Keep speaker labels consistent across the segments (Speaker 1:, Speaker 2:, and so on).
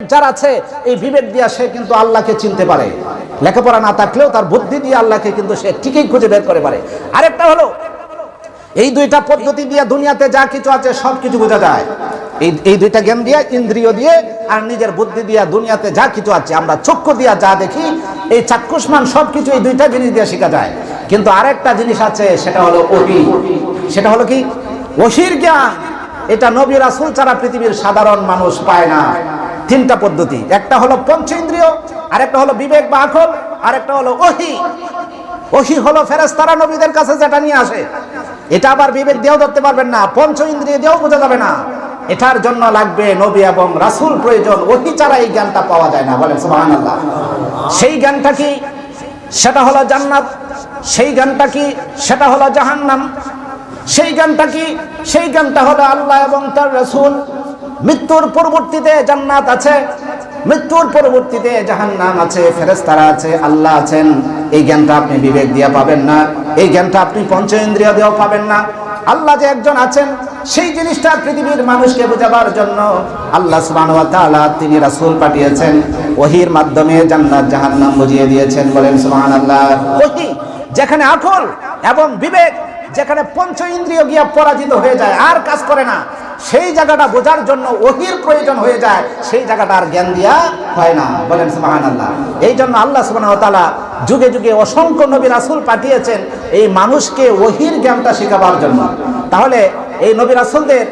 Speaker 1: যার আছে, এই বিবেক দিয়ে সে কিন্তু আল্লাহকে চিনতে পারে। লেখাপড়া না থাকলেও তার বুদ্ধি দিয়ে আল্লাহকে কিন্তু সে ঠিকই খুঁজে বের করে পারে। আরেকটা হলো, এই দুইটা পদ্ধতি দিয়ে দুনিয়াতে যা কিছু আছে সব কিছু বোঝা যায়। এই দুইটা জ্ঞান দিয়ে, ইন্দ্রিয় দিয়ে আর নিজের বুদ্ধি দিয়ে দুনিয়াতে যা কিছু আছে, আমরা চক্ষু দিয়ে যা দেখি, এই চাক্ষুষ্মান সব কিছু এই দুইটা জিনিস দিয়ে শেখা যায়। কিন্তু আরেকটা জিনিস আছে, সেটা হলো ওহী। সেটা হলো কি? ওহীর জ্ঞান। এটা নবী রাসূল ছাড়া পৃথিবীর সাধারণ মানুষ পায় না। তিনটা পদ্ধতি, একটা হলো পঞ্চেন্দ্রিয়, আরেকটা হলো বিবেক বা আকল, আরেকটা হলো ওহী। ওহী হলো ফেরেশতারা নবীদের কাছে যেটা নিয়ে আসে, এটা আবার বিবেক দিয়েও ধরতে পারবেন না, পঞ্চ ইন্দ্রিয় দিয়েও বোঝা যাবে না। এটার জন্য লাগবে নবী এবং রাসূল প্রয়োজন। ওহী ছাড়া এই জ্ঞানটা পাওয়া যায় না। বলেন সুবহানাল্লাহ। সেই জ্ঞানটা কি? সেটা হলো জান্নাত। সেই জ্ঞানটা কি? সেটা হলো জাহান্নাম। সেই জ্ঞানটা কি? সেই জ্ঞানটা হলো আল্লাহ এবং তার রাসূল। মৃত্যুর পরবর্তীতে জান্নাত আছে, মৃত্যুর পরবর্তীতে জাহান্নাম আছে, ফেরেশতারা আছে, আল্লাহ আছেন। এই জ্ঞানটা আপনি বিবেক দিয়ে পাবেন না, এই জ্ঞানটা আপনি পঞ্চ ইন্দ্রিয় দিয়েও পাবেন না। আল্লাহ যে একজন আছেন, সেই জিনিসটা পৃথিবীর মানুষকে বোঝাবার জন্য আল্লাহ সুবহানাহু ওয়া তাআলা তিনি রাসূল পাঠিয়েছেন, ওহীর মাধ্যমে জান্নাত জাহান্নাম বুঝিয়ে দিয়েছেন। বলেন সুবহানাল্লাহ। ওহী যেখানে আকল এবং বিবেক, যেখানে পঞ্চ ইন্দ্রিয় গিয়া পরাজিত হয়ে যায়, আর কাজ করে না, সেই জায়গাটা বোঝার জন্য ওহীর প্রয়োজন হয়ে যায়। সেই জায়গাটা আর জ্ঞান দিয়া হয় না। বলেন সুবহানাল্লাহ। এই জন্য আল্লাহ সুবহানাহু ওয়া তাআলা যুগে যুগে অসংখ্য নবী রাসূল পাঠিয়েছেন এই মানুষকে ওহীর জ্ঞানটা শেখাবার জন্য। তাহলে এই নবী রাসূলদের,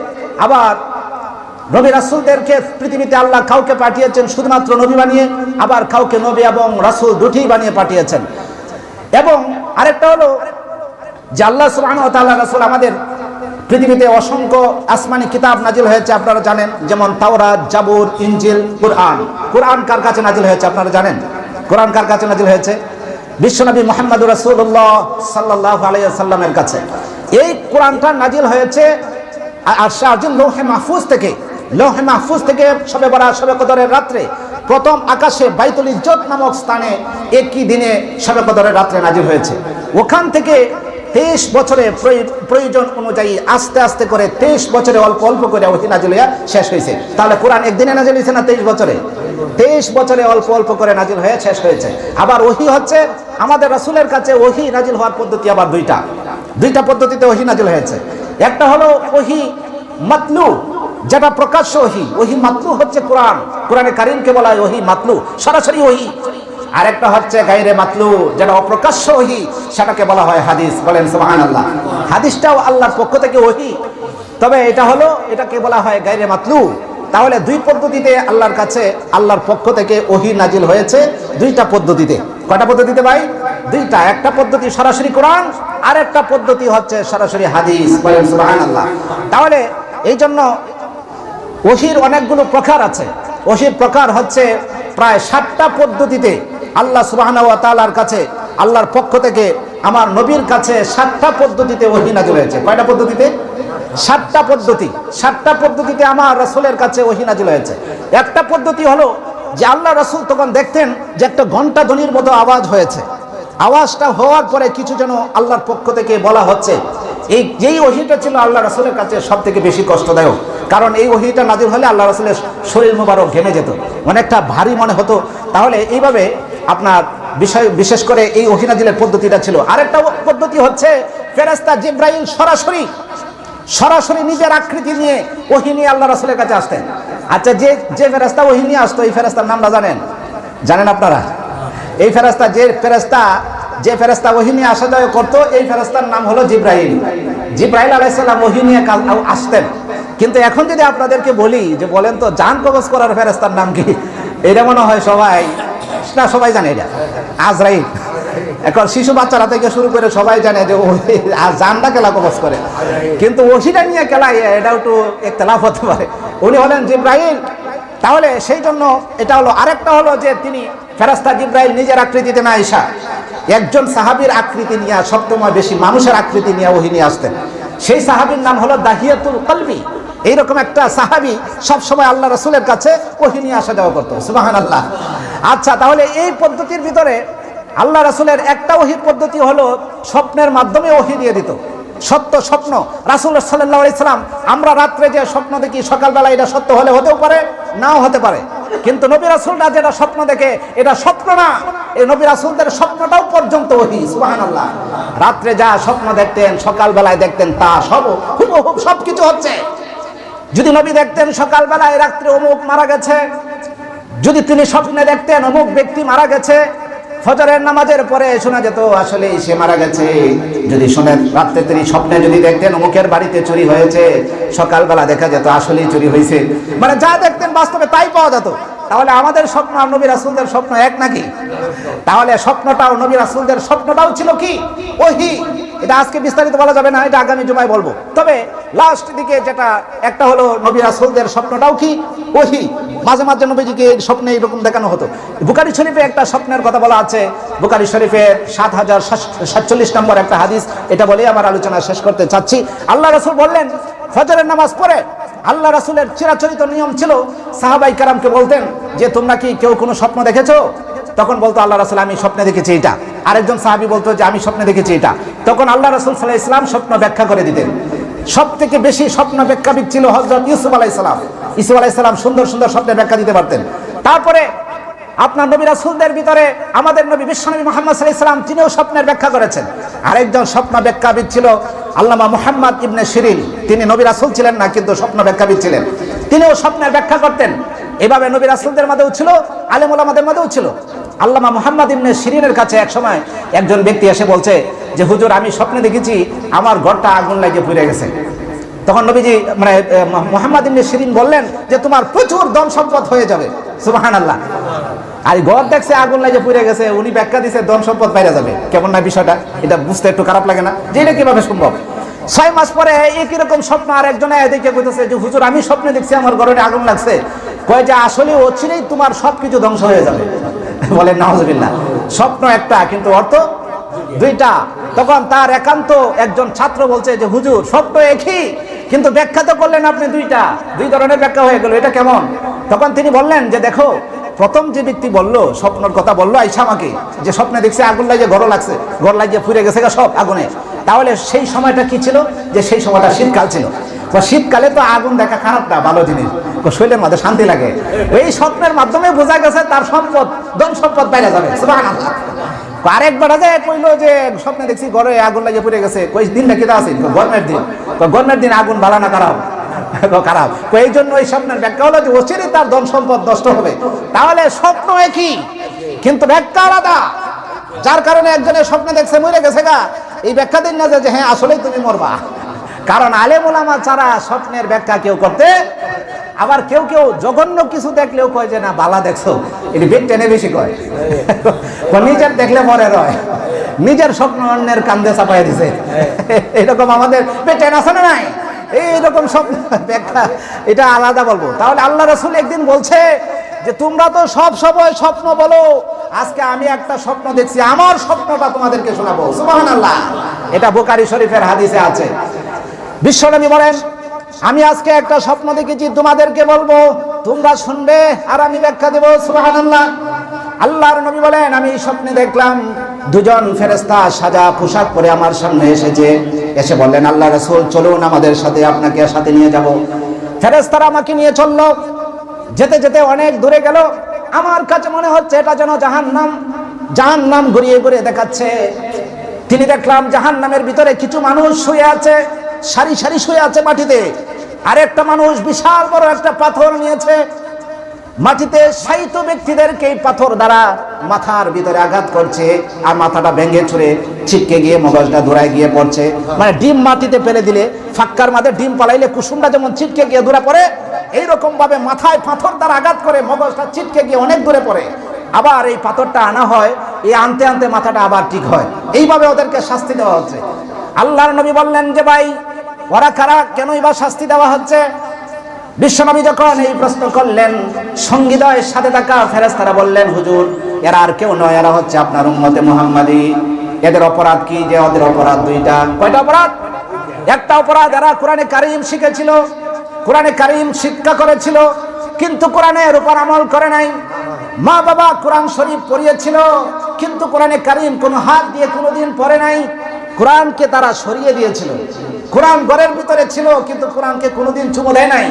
Speaker 1: আবার নবী রাসূলদেরকে পৃথিবীতে আল্লাহ কাউকে পাঠিয়েছেন শুধুমাত্র নবী বানিয়ে, আবার কাউকে নবী এবং রাসূল দুটিই বানিয়ে পাঠিয়েছেন। এবং আরেকটা হলো যে আল্লাহ সুবহানাহু ওয়া তাআলা রাসূল, আমাদের পৃথিবীতে অসংখ্য আসমানি কিতাব নাজিল হয়েছে, আপনারা জানেন। যেমন তাওরাত, জাবুর, ইনজিল, কুরআন। কুরআন কার কাছে নাজিল হয়েছে আপনারা জানেন? কুরআন কার কাছে নাজিল হয়েছে? বিশ্বনবী মুহাম্মদুর রাসূলুল্লাহ সাল্লাল্লাহু আলাইহি ওয়াসাল্লামের কাছে। এই কুরআনটা নাজিল হয়েছে আরশের লৌহে মাহফুজ থেকে। লৌহে মাহফুজ থেকে শবে বরাত, শবে কদরের রাত্রে প্রথম আকাশে বাইতুল ইজ্জত নামক স্থানে একই দিনে শবে কদরের রাত্রে নাজিল হয়েছে। ওখান থেকে 23 বছরে প্রয়োজন অনুযায়ী আস্তে আস্তে করে 23 বছরে অল্প অল্প করে ওহী নাজিল হয়ে শেষ হয়েছে। তাহলে কোরআন একদিনে নাজিল হয়েছে না 23 বছরে? 23 বছরে অল্প অল্প করে নাজিল হয়ে শেষ হয়েছে। আবার ওহী হচ্ছে আমাদের রাসূলের কাছে ওহী নাজিল হওয়ার পদ্ধতি আবার দুইটা পদ্ধতিতে ওহী নাজিল হয়েছে। একটা হলো ওহী মাতলু, যেটা প্রকাশ্য ওহী। ওহী মাতলু হচ্ছে কোরআন, কোরআনে কারীমকে বলা হয় ওহী মাতলু, সরাসরি ওহী। আরেকটা হচ্ছে গায়রে মাতলু, যেটা অপ্রকাশ্য ওহী, সেটাকে বলা হয় হাদিস। বলেন সুবহানাল্লাহ। হাদিসটাও আল্লাহর পক্ষ থেকে ওহী, তবে এটাকে বলা হয় গায়রে মাতলু। তাহলে দুই পদ্ধতিতে আল্লাহর কাছে, আল্লাহর পক্ষ থেকে ওহী নাজিল হয়েছে, দুইটা পদ্ধতিতে। কয়টা পদ্ধতিতে ভাই? দুইটা। একটা পদ্ধতি সরাসরি কোরআন, আর একটা পদ্ধতি হচ্ছে সরাসরি হাদিস। বলেন সুবহানাল্লাহ। তাহলে এই জন্য ওহীর অনেকগুলো প্রকার আছে। ওহীর প্রকার হচ্ছে প্রায় 7টা পদ্ধতিতে আল্লাহ সুবহানাহু ওয়া তাআলার কাছে, আল্লাহর পক্ষ থেকে আমার নবীর কাছে 7টা পদ্ধতিতে ওহী নাজিল হয়েছে। কয়টা পদ্ধতিতে? 7টা পদ্ধতি। 7টা পদ্ধতিতে আমার রাসূলের কাছে ওহী নাজিল হয়েছে। একটা পদ্ধতি হলো যে আল্লাহ রাসূল তখন দেখতেন যে একটা ঘন্টা ধ্বনির মতো আওয়াজ হয়েছে। আওয়াজটা হওয়ার পরে কিছু যেন আল্লাহর পক্ষ থেকে বলা হচ্ছে। যেই ওহীটা ছিল আল্লাহ রাসূলের কাছে সব থেকে বেশি কষ্টদায়ক, কারণ এই ওহীটা নাজিল হলে আল্লাহ রাসূলের শরীর মোবারক ঘেমে যেত, অনেকটা ভারী মনে হতো। তাহলে এইভাবে আপনার বিশেষ করে এই ওহী নাজিলের পদ্ধতিটা ছিল। আরেকটা পদ্ধতি হচ্ছে ফেরেশতা জিবরাইল সরাসরি নিজের আকৃতি নিয়ে ওহী নিয়ে আল্লাহ রাসূলের কাছে আসতেন। আচ্ছা, যে ফেরেশতা ওহী নিয়ে আসতো, এই ফেরেশতার নামটা জানেন আপনারা? এই ফেরেশতা, যে ফেরেশতা ওহী নিয়ে আসা যাওয়া করতো, এই ফেরেশতার নাম হলো জিবরাইল। জিবরাইল আলাইহিস সালাম ওহী নিয়ে আসতেন। কিন্তু এখন যদি আপনাদেরকে বলি যে বলেন তো জান কবজ করার ফেরেশতার নাম কি, এটা মনে হয় সবাই জানে, এটা আজরাইল। এখন শিশু বাচ্চারা থেকে শুরু করে সবাই জানে যে জানটা কেলা কবজ করে, কিন্তু ওহীটা নিয়ে কেলা, এটা একটু ইখতিলাফ হতে পারে। উনি হলেন জিবরাইল। তাহলে সেই জন্য এটা হলো। আরেকটা হলো যে তিনি ফেরেশতা জিবরাইল নিজের আকৃতিতে না আইসা একজন সাহাবীর আকৃতি নিয়ে, সবসময় বেশি মানুষের আকৃতি নিয়ে ওহী নিয়ে আসতেন। সেই সাহাবীর নাম হলো দাহিয়াতুল কলবি। এইরকম একটা সাহাবী সবসময় আল্লাহ রাসূলের কাছে ওহী নিয়ে আসা যাওয়া করতো। সুবহানাল্লাহ। আচ্ছা, তাহলে এই পদ্ধতির ভিতরে আল্লাহ রাসূলের একটা ওহীর পদ্ধতি হলো স্বপ্নের মাধ্যমে ওহী দিয়ে দিত। সত্য স্বপ্ন, রাসূল সাল্লাল্লাহু আলাইহি সাল্লাম আমরা রাত্রে যে স্বপ্ন দেখি, সকালবেলা এটা সত্য হলে হতেও পারে, নাও হতে পারে। কিন্তু নবী রাসূলরা যেটা স্বপ্ন দেখে এটা স্বপ্ন না, এই নবী রাসূলদের স্বপ্নটাও পর্যন্ত ওহী। সুবহানাল্লাহ। রাত্রে যা স্বপ্ন দেখতেন সকালবেলায় দেখতেন তা সব হুবহু সবকিছু হচ্ছে। যদি নবী দেখতেন সকালবেলায় রাত্রে অমুক মারা গেছে, যদি তিনি স্বপ্নে দেখতেন অমুক ব্যক্তি মারা গেছে, ফজরের নামাজের পরে শোনা যেত আসলে সে মারা গেছে। যদি শোনেন রাত্রে তিনি স্বপ্নে যদি দেখতেন অমুকের বাড়িতে চুরি হয়েছে, সকালবেলা দেখা যেত আসলেই চুরি হয়েছে। মানে যা দেখতেন বাস্তবে তাই পাওয়া যেত। তাহলে আমাদের স্বপ্ন আর নবী রাসূলদের স্বপ্ন এক নাকি? তাহলে স্বপ্নটাও নবী রাসূলদের স্বপ্নটাও ছিল কি ওহী। এটা আজকে বিস্তারিত বলা যাবে না, এটা আগামী জুমায় বলবো। তবে লাস্ট দিকে যেটা একটা হলো নবী রাসূলদের স্বপ্নটাও কি ওহী। মাঝে মাঝে নবীজিকে স্বপ্নে এরকম দেখানো হতো। বুখারী শরীফে একটা স্বপ্নের কথা বলা আছে, বুখারী শরীফের ৭০৪৭ নম্বর একটা হাদিস, এটা বলেই আমার আলোচনা শেষ করতে চাচ্ছি। আল্লাহ রাসূল বললেন ফজরের নামাজ পড়ে আল্লাহ রাসূলের চিরাচরিত নিয়ম ছিল সাহাবাই কেরামকে বলতেন যে তোমরা কি কেউ কোনো স্বপ্ন দেখেছো? তখন বলতো আল্লাহ রাসূল আমি স্বপ্নে দেখেছি এটা। আরেকজন সাহাবী বলতো যে আমি স্বপ্নে দেখেছি এটা। তখন আল্লাহ রাসূল সাল্লাল্লাহু আলাইহি ওয়াসাল্লাম স্বপ্ন ব্যাখ্যা করে দিতেন। সব থেকে বেশি স্বপ্ন ব্যাখ্যাবিদ ছিল হযরত ইউসুফ আলাইহিস সালাম। ইউসুফ আলাইহিস সালাম সুন্দর সুন্দর স্বপ্নের ব্যাখ্যা দিতে পারতেন। তারপরে আপনার নবী রাসূলদের ভিতরে আমাদের নবী বিশ্বনবী মুহাম্মদ সাল্লাল্লাহু আলাইহি ওয়াসাল্লাম তিনিও স্বপ্নের ব্যাখ্যা করেছেন। আরেকজন স্বপ্ন ব্যাখ্যাবিদ ছিল আল্লামা মুহাম্মদ ইবনে শিরিন। তিনি নবী রাসূল ছিলেন না, কিন্তু স্বপ্ন ব্যাখ্যাবিদ ছিলেন। তিনিও স্বপ্নের ব্যাখ্যা করতেন। এভাবে নবী রাসূলদের মধ্যেও ছিল, আলেম ওলামাদের মধ্যেও ছিল। আল্লামা মুহাম্মদ ইবনে শিরিনের কাছে এক সময় একজন ব্যক্তি এসে বলছে যে হুজুর আমি স্বপ্নে দেখেছি আমার ঘরটা আগুন লাগিয়ে পুড়ে গেছে। তখন নবীজি মানে মুহাম্মদ ইবনে শিরিন বললেন যে তোমার প্রচুর ধন সম্পদ হয়ে যাবে। সুবহানাল্লাহ। আর ঘর দেখছে আগুন লাগিয়ে পুড়ে গেছে, উনি ব্যাখ্যা দিছে ধন সম্পদ বাইরে যাবে। কেমন না বিষয়টা? এটা বুঝতে একটু খারাপ লাগে না যে এটা কিভাবে সম্ভব? 6 মাস পরে একই রকম স্বপ্ন আর একজনে দেখে কইতেছে যে হুজুর আমি স্বপ্নে দেখছি আমার ঘরে আগুন লাগছে। কয় যে আসলে অচিরেই তোমার সবকিছু ধ্বংস হয়ে যাবে। বলেন নাউজুবিল্লাহ। স্বপ্ন একটা কিন্তু অর্থ দুইটা। তখন তার একান্ত একজন ছাত্র বলছে যে হুজুর স্বপ্ন একই কিন্তু ব্যাখ্যা তো করলেন আপনি দুইটা, দুই ধরনের ব্যাখ্যা হয়ে গেল, এটা কেমন? তখন তিনি বললেন যে দেখো প্রথম যে ব্যক্তি বললো স্বপ্নের কথা বললো আইসা আমাকে যে স্বপ্নে দেখছে আগুন লাগিয়ে ঘর লাগছে, ঘর লাগিয়ে পুড়ে গেছে সব আগুনে। তাহলে সেই সময়টা কি ছিল? যে সেই সময়টা শীতকাল ছিল। শীতকালে তো আগুন দেখা খারাপ না, ভালো জিনিস, শরীরের মধ্যে শান্তি লাগে। এই স্বপ্নের মাধ্যমে বোঝা গেছে তার সম্পদ ধন সম্পদ বাইরে যাবে। সুবহানাল্লাহ। আরেকবার কইলো যে স্বপ্নে দেখছি ঘরে আগুন লাগিয়ে পুড়ে গেছে। কই দিন নাকি তা আছে গরমের দিন। গরমের দিন আগুন ভালো না খারাপ? খারাপ। এই জন্য এই স্বপ্নের ব্যাখ্যা হলো যে অচিরেই তার ধন সম্পদ নষ্ট হবে। তাহলে স্বপ্ন একই কিন্তু ব্যাখ্যা আলাদা। যার কারণে একজনের স্বপ্নে দেখছে মরে গেছে গা, এই ব্যাখ্যা দিন না যে হ্যাঁ আসলেই তুমি মরবা। কারণ আলেম ওলামা ছাড়া স্বপ্নের ব্যাখ্যা কেউ করতে, আবার কেউ কেউ জঘন্য কিছু দেখলেও কয় যে না বালা দেখছো, এটি বেগ টেনে বেশি কয়। নিজের দেখলে মরে রয়, নিজের স্বপ্ন অন্যের কান্দে চাপাই দিছে। এরকম আমাদের পেটেন আছে না নাই? এইরকম স্বপ্ন ব্যাখ্যা এটা আলাদা বলবো। তাহলে আল্লাহ রাসূল একদিন বলছে যে তোমরা তো সব সময় স্বপ্ন বলো, আজকে আমি একটা স্বপ্ন দেখছি, আমার স্বপ্নটা তোমাদেরকে শোনাবো। সুবহানাল্লাহ। এটা বুখারী শরীফের হাদিসে আছে। বিশ্বনবী বলেন আমি আজকে একটা স্বপ্ন দেখেছি, তোমাদেরকে বলবো, তোমরা শুনবে আর আমি ব্যাখ্যা দেব। সুবহানাল্লাহ। আল্লাহর নবী বলেন আমি স্বপ্নে দেখলাম দুজন ফেরেশতা সাজা পোশাক পরে আমার সামনে এসেছে। এসে বললেন আল্লাহ রাসূল চলুন আমাদের সাথে, আপনাকে সাথে নিয়ে যাব। ফেরেশতারা আমাকে নিয়ে চললো। যেতে যেতে অনেক দূরে গেল। আমার কাছে মনে হচ্ছে এটা যেন জাহান্নাম। জাহান্নাম ঘুরিয়ে ঘুরিয়ে দেখাচ্ছে। তিনি দেখলাম জাহান্নামের ভিতরে কিছু মানুষ শুয়ে আছে, সারি সারি শুয়ে আছে মাটিতে। আরেকটা মানুষ বিশাল বড় একটা পাথর নিয়েছে, মাটিতে শায়িত ব্যক্তিদেরকে এই পাথর দ্বারা মাথার ভিতরে আঘাত করছে, আর মাথাটা ভেঙে ছুঁড়ে ছিটকে গিয়ে মগজটা দূরায় গিয়ে পড়ছে। মানে ডিম মাটিতে ফেলে দিলে, ফাক্কার মাঝে ডিম পালাইলে কুসুমটা যেমন ছিটকে গিয়ে দূরে পড়ে, এইরকম ভাবে মাথায় পাথর দ্বারা আঘাত করে মগজটা ছিটকে গিয়ে অনেক দূরে পড়ে। আবার এই পাথরটা আনা হয়, এই আনতে আনতে মাথাটা আবার ঠিক হয়। এইভাবে ওদেরকে শাস্তি দেওয়া হচ্ছে। আল্লাহর নবী বললেন যে ভাই ওরা কারা, কেন এবার শাস্তি দেওয়া হচ্ছে? বিশ্বনবী যখন এই প্রশ্ন করলেন, সঙ্গীদয়ের সাথে থাকা ফেরেশতারা বললেন হুজুর এরা আর কেউ নয়, এরা হচ্ছে আপনার উম্মতে মুহাম্মাদি। এদের অপরাধ কি? যে ওদের অপরাধ দুইটা। কয়টা অপরাধ? একটা অপরাধ এরা কোরআনে কারীম শিখেছিল, কোরআনে কারীম শিক্ষা করেছিল, কিন্তু কোরআনের উপর আমল করে নাই। মা বাবা কোরআন শরীফ পড়িয়েছিল, কিন্তু কোরআনে কারীম কোনো হাত দিয়ে কোনোদিন পড়ে নাই। কোরআনকে তারা সরিয়ে দিয়েছিল। কোরআন ঘরের ভিতরে ছিল, কিন্তু কোরআনকে কোনোদিন চুমো দেয় নাই।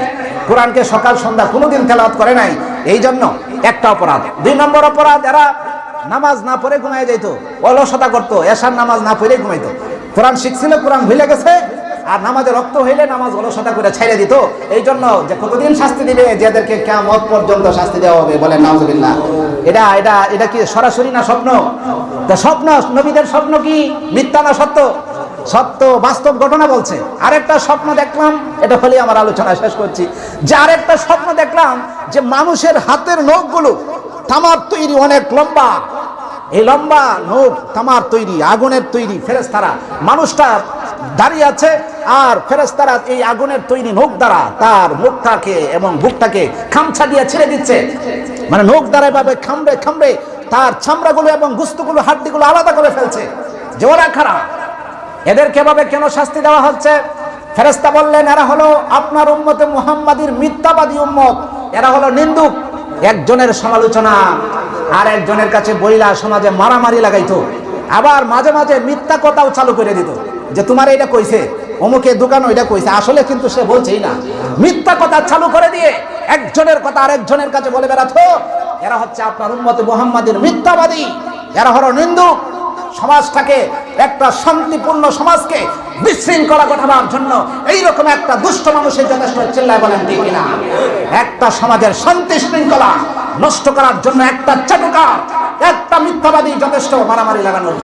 Speaker 1: কোরআনকে সকাল সন্ধ্যা কোনোদিন তেলাওয়াত করে নাই, এই জন্য একটা অপরাধ। 2 নম্বর অপরাধ, এরা নামাজ না পড়ে ঘুমায় যাইতো, অলসতা করতো, এশার নামাজ না পড়ে ঘুমাইতো। কোরআন শিখছিল, কোরআন ভুলে গেছে, আর নামাজে রক্ত হইলে নামাজ অলসতা করে ছেড়ে দিত। এই জন্য যে কতদিন শাস্তি দিবে, যাদেরকে কিয়ামত পর্যন্ত শাস্তি দেওয়া হবে, বলেন নাউজুবিল্লাহ। এটা এটা এটা কি সরাসরি না স্বপ্ন? তো স্বপ্ন, নবীদের স্বপ্ন কি মিথ্যা না সত্য? সত্য, বাস্তব ঘটনা বলছে। আরেকটা স্বপ্ন দেখলাম, এটা হলে আমার আলোচনা শেষ করছি, যে আরেকটা স্বপ্ন দেখলাম যে মানুষের হাতের নখগুলো তামার তৈরি, অনেক লম্বা, এই লম্বা নখ তামার তৈরি, আগুনের তৈরি। ফেরেশতারা, মানুষটা দাঁড়িয়ে আছে আর ফেরেশতারা এই আগুনের তৈরি নখ দ্বারা তার মুখটাকে এবং বুকটাকে খামছা দিয়ে ছেড়ে দিচ্ছে। মানে নখ দ্বারা এভাবে খামড়ে খামড়ে তার চামড়াগুলো এবং গুস্তগুলো, হাড্ডিগুলো আলাদা করে ফেলছে। যে ওরা খারাপ, এদেরকে এভাবে কেন শাস্তি দেওয়া হচ্ছে? ফেরেশতা বললেন, এরা হলো আপনার উম্মতে মুহাম্মাদীর মিথ্যাবাদী উম্মত, এরা হলো নিন্দুক। একজনের সমালোচনা আর একজনের কাছে বইলা সমাজে মারামারি লাগাইতো, আবার মাঝে মাঝে মিথ্যা কথাও চালু করে দিত, যে তোমার এটা কইছে, অমুকে দোকান ওইটা কইছে, আসলে কিন্তু সে বলছেই না। মিথ্যা কথা চালু করে দিয়ে একজনের কথা আরেকজনের কাছে বলে বেড়াতো। এরা হচ্ছে আপনার উম্মতে মুহাম্মাদীর মিথ্যাবাদী, এরা হলো নিন্দুক। সমাজটাকে, একটা শান্তিপূর্ণ সমাজকে বিশৃঙ্খলা ঘটাবার জন্য এইরকম একটা দুষ্ট মানুষের যথেষ্ট। চিল্লায় বলেন ঠিক কিনা? একটা সমাজের শান্তি শৃঙ্খলা নষ্ট করার জন্য একটা চাটুকার, একটা মিথ্যাবাদী যথেষ্ট মারামারি লাগানোর।